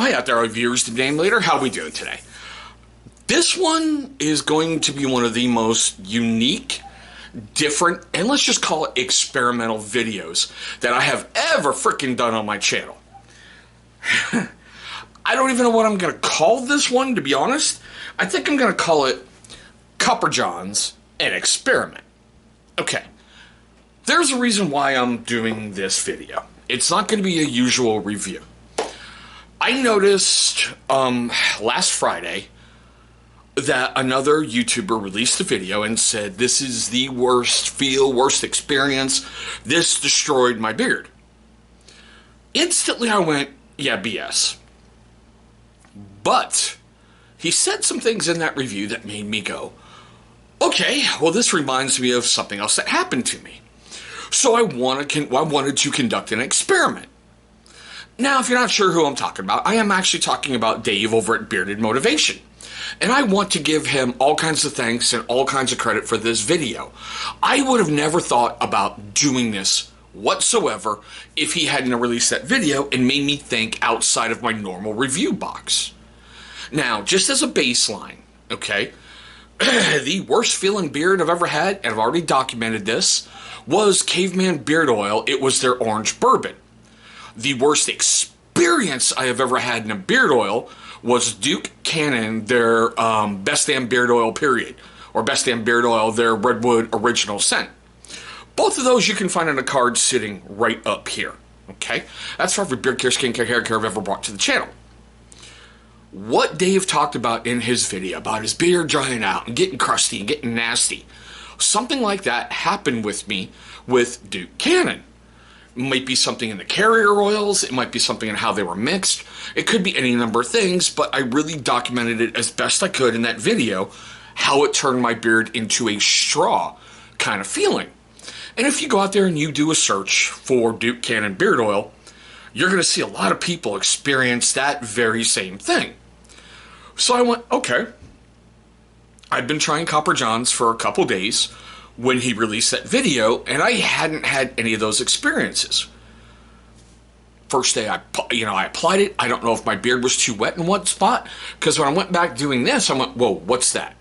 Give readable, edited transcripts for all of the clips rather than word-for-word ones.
Hi out there, viewers to name later. How are we doing today? This one is going to be one of the most unique, different, and let's just call it experimental videos that I have ever freaking done on my channel. I don't even know what I'm going to call this one, to be honest. I think I'm going to call it Copper John's an Experiment. Okay, there's a reason why I'm doing this video. It's not going to be a usual review. I noticed last Friday that another YouTuber released a video and said, this is the worst experience. This destroyed my beard. Instantly I went, yeah, BS. But he said some things in that review that made me go, okay, well, this reminds me of something else that happened to me. So I wanted to conduct an experiment. Now, if you're not sure who I'm talking about, I am actually talking about Dave over at Bearded Motivation. And I want to give him all kinds of thanks and all kinds of credit for this video. I would have never thought about doing this whatsoever if he hadn't released that video and made me think outside of my normal review box. Now, just as a baseline, okay, the worst feeling beard I've ever had, and I've already documented this, was Caveman Beard Oil. It was their orange bourbon. The worst experience I have ever had in a beard oil was Duke Cannon, their Best Damn Beard Oil period, or Best Damn Beard Oil, their Redwood Original Scent. Both of those you can find on a card sitting right up here, okay? That's for every beard care, skincare, hair care I've ever brought to the channel. What Dave talked about in his video, about his beard drying out and getting crusty and getting nasty, something like that happened with me with Duke Cannon. It might be something in the carrier oils, it might be something in how they were mixed, it could be any number of things, but I really documented it as best I could in that video, how it turned my beard into a straw kind of feeling. And if you go out there and you do a search for Duke Cannon beard oil, you're going to see a lot of people experience that very same thing. So I went, okay, I'd been trying Copper John's for a couple days when he released that video, and I hadn't had any of those experiences. First day I applied it. I don't know if my beard was too wet in one spot, because when I went back doing this, I went, whoa, what's that?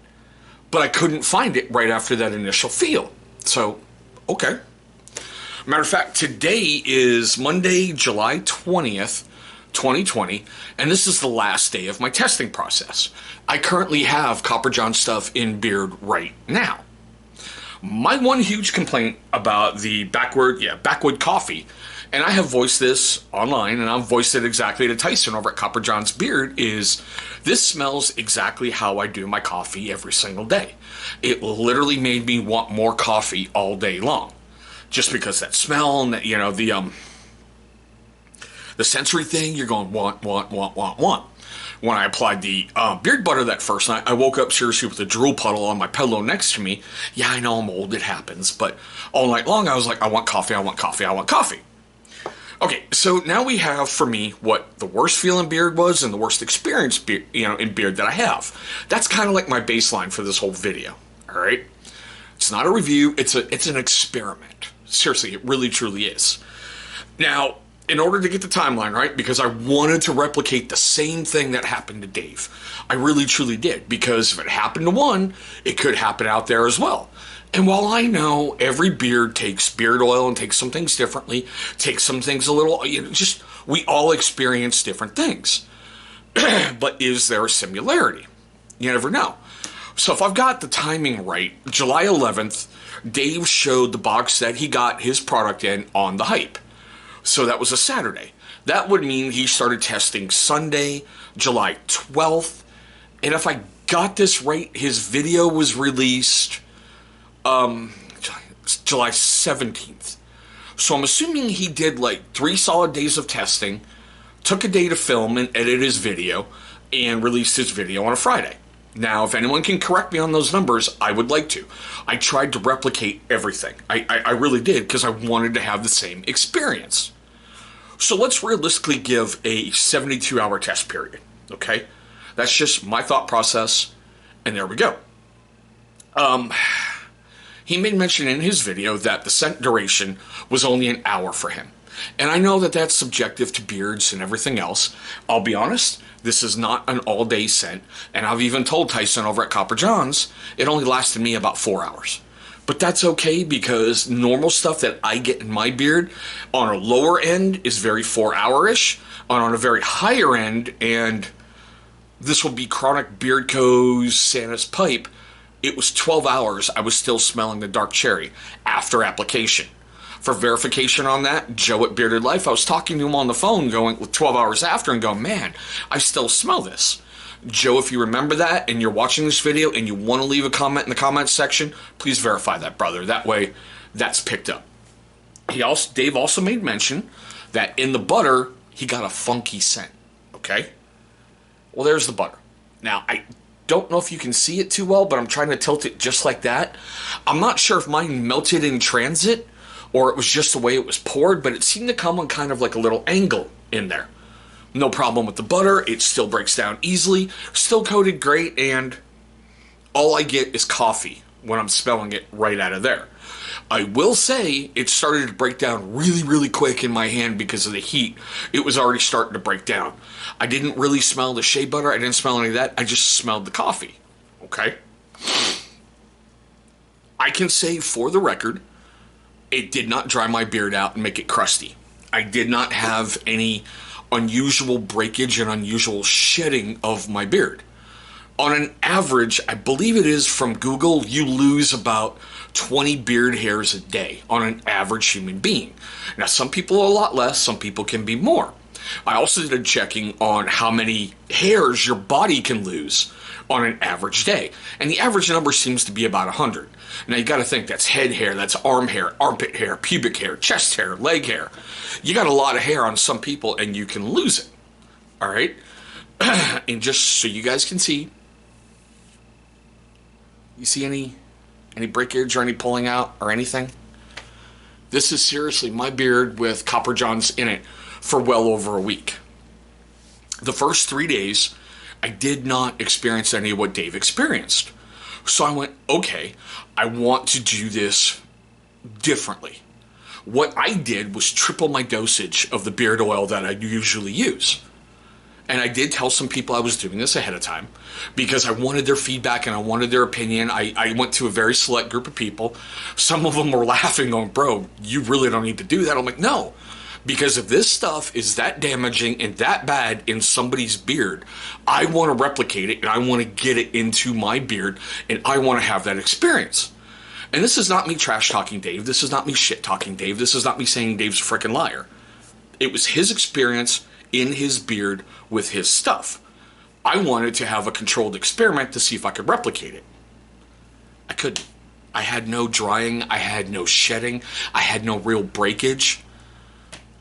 But I couldn't find it right after that initial feel. So, okay. Matter of fact, today is Monday, July 20th, 2020, and this is the last day of my testing process. I currently have Copper John stuff in beard right now. My one huge complaint about the backwood coffee, and I have voiced this online, and I've voiced it exactly to Tyson over at Copper John's Beard, is this smells exactly how I do my coffee every single day. It literally made me want more coffee all day long. Just because that smell and that, the sensory thing, you're going want. When I applied the beard butter that first night, I woke up seriously with a drool puddle on my pillow next to me. Yeah, I know I'm old, it happens, but all night long I was like, I want coffee, I want coffee, I want coffee. Okay, so now we have for me what the worst feeling beard was and the worst experience in beard that I have. That's kind of like my baseline for this whole video. All right, it's not a review, it's an experiment. Seriously, it really truly is. Now, in order to get the timeline right, because I wanted to replicate the same thing that happened to Dave. I really truly did, because if it happened to one, it could happen out there as well. And while I know every beard takes beard oil and takes some things differently, takes some things a little, we all experience different things. But is there a similarity? You never know. So if I've got the timing right, July 11th, Dave showed the box that he got his product in on the Hype. So that was a Saturday. That would mean he started testing Sunday, July 12th. And if I got this right, his video was released July 17th. So I'm assuming he did like 3 solid days of testing, took a day to film and edit his video, and released his video on a Friday. Now, if anyone can correct me on those numbers, I would like to. I tried to replicate everything. I really did, because I wanted to have the same experience. So let's realistically give a 72-hour test period, okay? That's just my thought process, and there we go. He made mention in his video that the scent duration was only an hour for him. And I know that that's subjective to beards and everything else. I'll be honest, this is not an all-day scent. And I've even told Tyson over at Copper John's, it only lasted me about 4 hours. But that's okay because normal stuff that I get in my beard on a lower end is very 4-hour-ish. On a very higher end, and this will be Chronic Beard Co.'s Santa's Pipe, it was 12 hours. I was still smelling the dark cherry after application. For verification on that, Joe at Bearded Life, I was talking to him on the phone going 12 hours after and going, man, I still smell this. Joe, if you remember that and you're watching this video and you want to leave a comment in the comments section, please verify that, brother. That way, that's picked up. Dave also made mention that in the butter, he got a funky scent, okay? Well, there's the butter. Now, I don't know if you can see it too well, but I'm trying to tilt it just like that. I'm not sure if mine melted in transit or it was just the way it was poured, but it seemed to come on kind of like a little angle in there. No problem with the butter. It still breaks down easily, still coated great, and all I get is coffee when I'm smelling it right out of there. I will say it started to break down really, really quick in my hand because of the heat. It was already starting to break down. I didn't really smell the shea butter. I didn't smell any of that. I just smelled the coffee. Okay? I can say for the record, it did not dry my beard out and make it crusty. I did not have any unusual breakage and unusual shedding of my beard. On an average, I believe it is from Google, you lose about 20 beard hairs a day on an average human being. Now, some people are a lot less, some people can be more. I also did checking on how many hairs your body can lose on an average day. And the average number seems to be about 100. Now, you got to think that's head hair, that's arm hair, armpit hair, pubic hair, chest hair, leg hair. You got a lot of hair on some people and you can lose it. All right? And just so you guys can see, you see any breakage or any pulling out or anything? This is seriously my beard with Copper John's in it for well over a week. The first 3 days, I did not experience any of what Dave experienced. So I went, okay, I want to do this differently. What I did was triple my dosage of the beard oil that I usually use. And I did tell some people I was doing this ahead of time because I wanted their feedback and I wanted their opinion. I went to a very select group of people. Some of them were laughing, going, bro, you really don't need to do that. I'm like, no, because if this stuff is that damaging and that bad in somebody's beard, I want to replicate it and I want to get it into my beard and I want to have that experience. And this is not me trash talking Dave. This is not me shit talking Dave. This is not me saying Dave's a freaking liar. It was his experience in his beard with his stuff. I wanted to have a controlled experiment to see if I could replicate it. I couldn't. I had no drying. I had no shedding. I had no real breakage.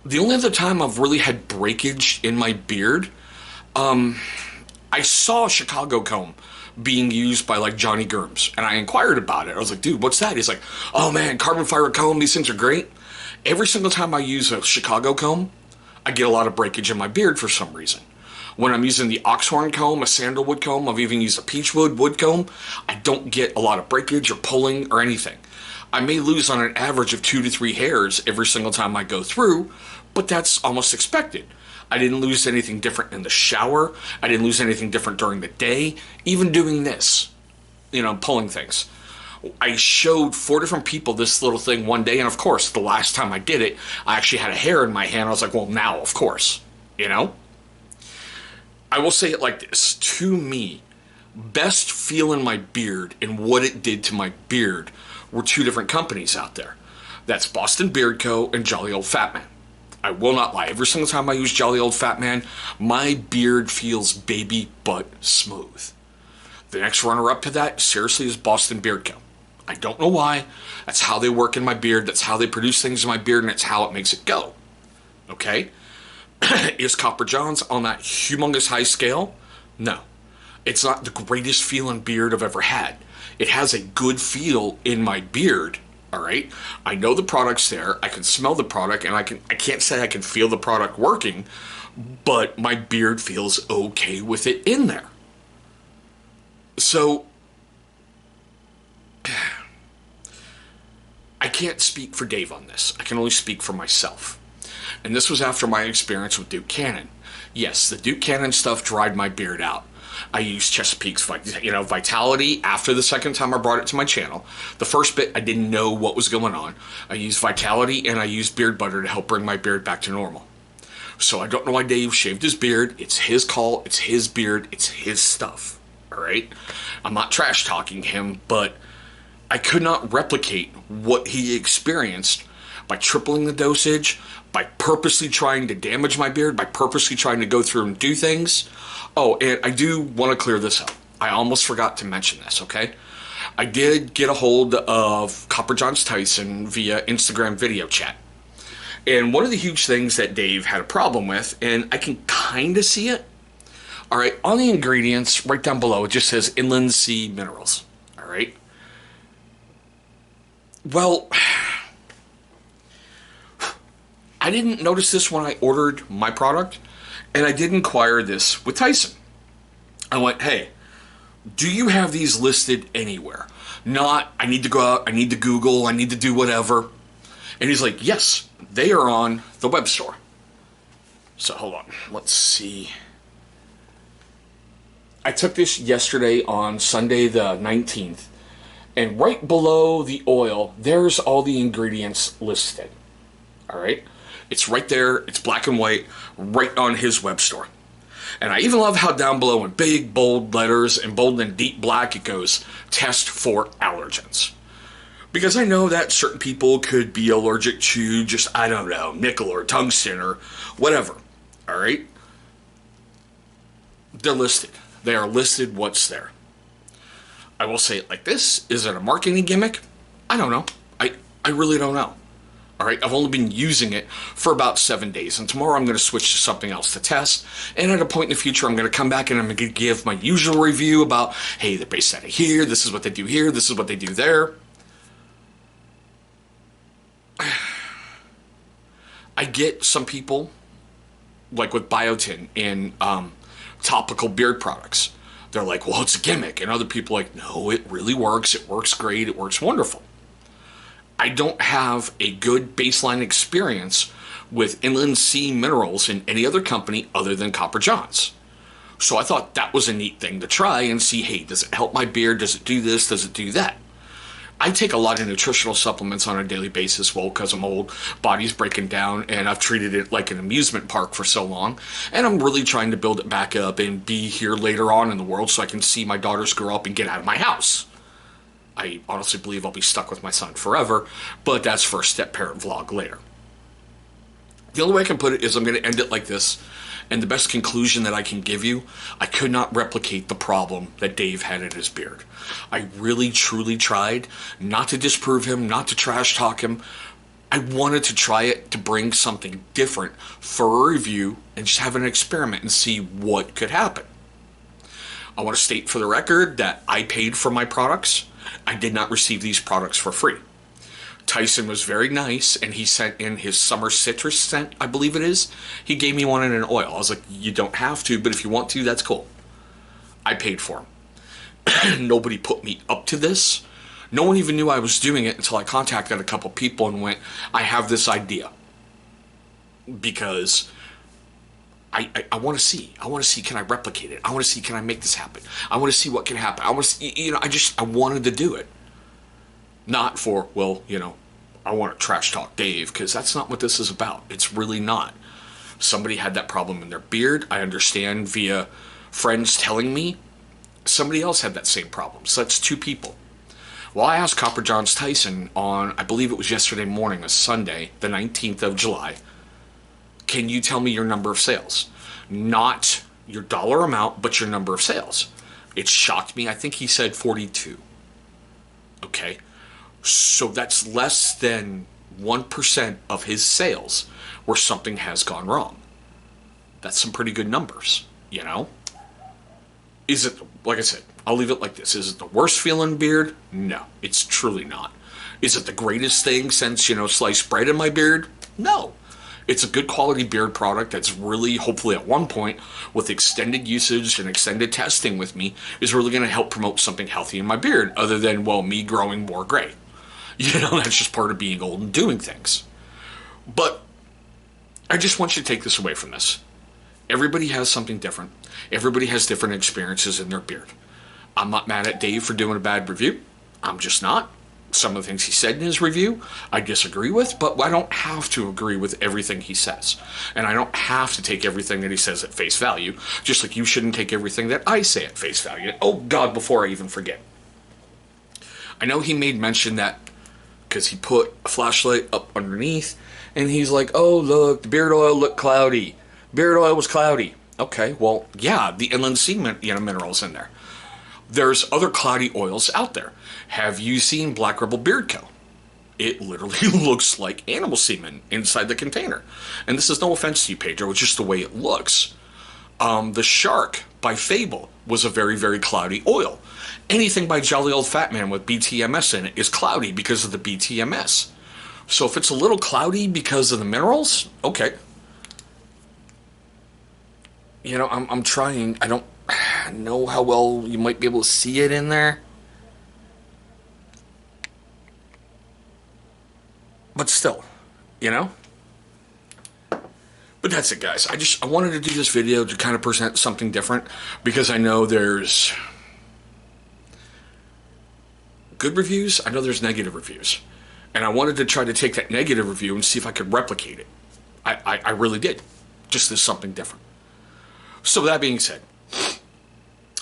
The only other time I've really had breakage in my beard, I saw a Chicago comb being used by like Johnny Germs, and I inquired about it. I was like, dude, what's that? He's like, oh man, carbon fiber comb, these things are great. Every single time I use a Chicago comb, I get a lot of breakage in my beard for some reason. When I'm using the oxhorn comb, a sandalwood comb, I've even used a peachwood wood comb, I don't get a lot of breakage or pulling or anything. I may lose on an average of 2 to 3 hairs every single time I go through, but that's almost expected. I didn't lose anything different in the shower. I didn't lose anything different during the day. Even doing this, pulling things. I showed 4 different people this little thing one day, and of course, the last time I did it, I actually had a hair in my hand. I was like, well, now, of course, I will say it like this. To me, best feel in my beard and what it did to my beard were 2 different companies out there. That's Boston Beard Co. and Jolly Old Fat Man. I will not lie. Every single time I use Jolly Old Fat Man, my beard feels baby butt smooth. The next runner-up to that, seriously, is Boston Beard Co. I don't know why. That's how they work in my beard. That's how they produce things in my beard, and that's how it makes it go. Okay? Is Copper John's on that humongous high scale? No. It's not the greatest feeling beard I've ever had. It has a good feel in my beard, all right? I know the product's there. I can smell the product, and I can't say I can feel the product working, but my beard feels okay with it in there. So I can't speak for Dave on this. I can only speak for myself. And this was after my experience with Duke Cannon. Yes, the Duke Cannon stuff dried my beard out. I used Chesapeake's Vitality after the second time I brought it to my channel. The first bit, I didn't know what was going on. I used Vitality and I used beard butter to help bring my beard back to normal. So I don't know why Dave shaved his beard. It's his call. It's his beard. It's his stuff. All right? I'm not trash talking him, but I could not replicate what he experienced by tripling the dosage, by purposely trying to damage my beard, by purposely trying to go through and do things. Oh, and I do want to clear this up. I almost forgot to mention this, okay? I did get a hold of Copper Johns Tyson via Instagram video chat. And one of the huge things that Dave had a problem with, and I can kind of see it, all right, on the ingredients, right down below, it just says Inland Sea Minerals, all right? Well, I didn't notice this when I ordered my product, and I did inquire this with Tyson. I went, hey, do you have these listed anywhere? Not, I need to go out, I need to Google, I need to do whatever. And he's like, yes, they are on the web store. So hold on, let's see. I took this yesterday on Sunday the 19th, and right below the oil, there's all the ingredients listed. All right? It's right there, it's black and white, right on his web store. And I even love how down below in big, bold letters and bold and deep black it goes, test for allergens. Because I know that certain people could be allergic to just, I don't know, nickel or tungsten or whatever. All right? They're listed. They are listed what's there. I will say it like this. Is it a marketing gimmick? I don't know. I really don't know. All right, I've only been using it for about 7 days, and tomorrow I'm going to switch to something else to test, and at a point in the future I'm going to come back and I'm going to give my usual review about, hey, they're based out of here, this is what they do here, this is what they do there. I get some people, like with biotin and topical beard products, they're like, well, it's a gimmick, and other people are like, no, it really works, it works great, it works wonderful. I don't have a good baseline experience with Inland Sea Minerals in any other company other than Copper Johns. So I thought that was a neat thing to try and see, hey, does it help my beard? Does it do this? Does it do that? I take a lot of nutritional supplements on a daily basis, well, because I'm old, body's breaking down, and I've treated it like an amusement park for so long, and I'm really trying to build it back up and be here later on in the world so I can see my daughters grow up and get out of my house. I honestly believe I'll be stuck with my son forever, but that's for a step-parent vlog later. The only way I can put it is I'm going to end it like this, and the best conclusion that I can give you, I could not replicate the problem that Dave had in his beard. I really, truly tried not to disprove him, not to trash talk him. I wanted to try it to bring something different for a review and just have an experiment and see what could happen. I want to state for the record that I paid for my products. I did not receive these products for free. Tyson was very nice, and he sent in his summer citrus scent, I believe it is. He gave me one in an oil. I was like, you don't have to, but if you want to, that's cool. I paid for them. Nobody put me up to this. No one even knew I was doing it until I contacted a couple people and went, I have this idea. Because I want to see. I want to see, can I replicate it? I want to see, can I make this happen? I want to see what can happen. I want to see, I wanted to do it. Not for, well, I want to trash talk Dave, because that's not what this is about. It's really not. Somebody had that problem in their beard. I understand via friends telling me somebody else had that same problem. So that's two people. Well, I asked Copper Johns Tyson on, I believe it was yesterday morning, a Sunday, the 19th of July, can you tell me your number of sales? Not your dollar amount, but your number of sales. It shocked me. I think he said 42. Okay. So that's less than 1% of his sales where something has gone wrong. That's some pretty good numbers, Is it, like I said, I'll leave it like this. Is it the worst feeling beard? No, it's truly not. Is it the greatest thing since, sliced bread in my beard? No. It's a good quality beard product that's really, hopefully at one point, with extended usage and extended testing with me, is really going to help promote something healthy in my beard, other than, well, me growing more gray. That's just part of being old and doing things. But I just want you to take this away from this. Everybody has something different. Everybody has different experiences in their beard. I'm not mad at Dave for doing a bad review. I'm just not. Some of the things he said in his review, I disagree with, but I don't have to agree with everything he says. And I don't have to take everything that he says at face value, just like you shouldn't take everything that I say at face value. Oh, God, before I even forget. I know he made mention that because he put a flashlight up underneath, and he's like, oh, look, the beard oil looked cloudy. Beard oil was cloudy. Okay, well, yeah, the inland sea minerals in there. There's other cloudy oils out there. Have you seen Black Rebel Beard Co? It literally looks like animal semen inside the container. And this is no offense to you, Pedro, it's just the way it looks. The Shark by Fable was a very, very cloudy oil. Anything by Jolly Old Fat Man with BTMS in it is cloudy because of the BTMS. So if it's a little cloudy because of the minerals, okay. You know, I'm trying. I don't know how well you might be able to see it in there. But still, you know? But that's it, guys. I wanted to do this video to kind of present something different because I know there's good reviews. I know there's negative reviews. And I wanted to try to take that negative review and see if I could replicate it. I really did. Just as something different. So with that being said,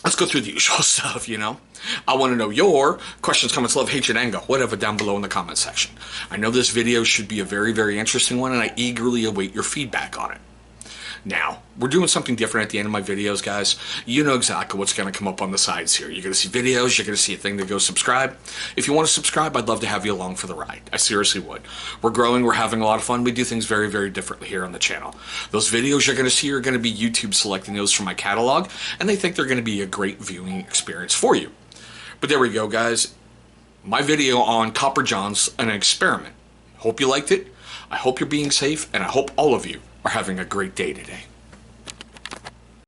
let's go through the usual stuff, you know? I want to know your questions, comments, love, hatred, anger, whatever down below in the comment section. I know this video should be a very, very interesting one, and I eagerly await your feedback on it. Now, we're doing something different at the end of my videos, guys. You know exactly what's going to come up on the sides here. You're going to see videos. You're going to see a thing that goes subscribe. If you want to subscribe, I'd love to have you along for the ride. I seriously would. We're growing. We're having a lot of fun. We do things very, very differently here on the channel. Those videos you're going to see are going to be YouTube selecting those from my catalog, and they think they're going to be a great viewing experience for you. But there we go, guys. My video on Copper John's an experiment. Hope you liked it. I hope you're being safe, and I hope all of you are having a great day today.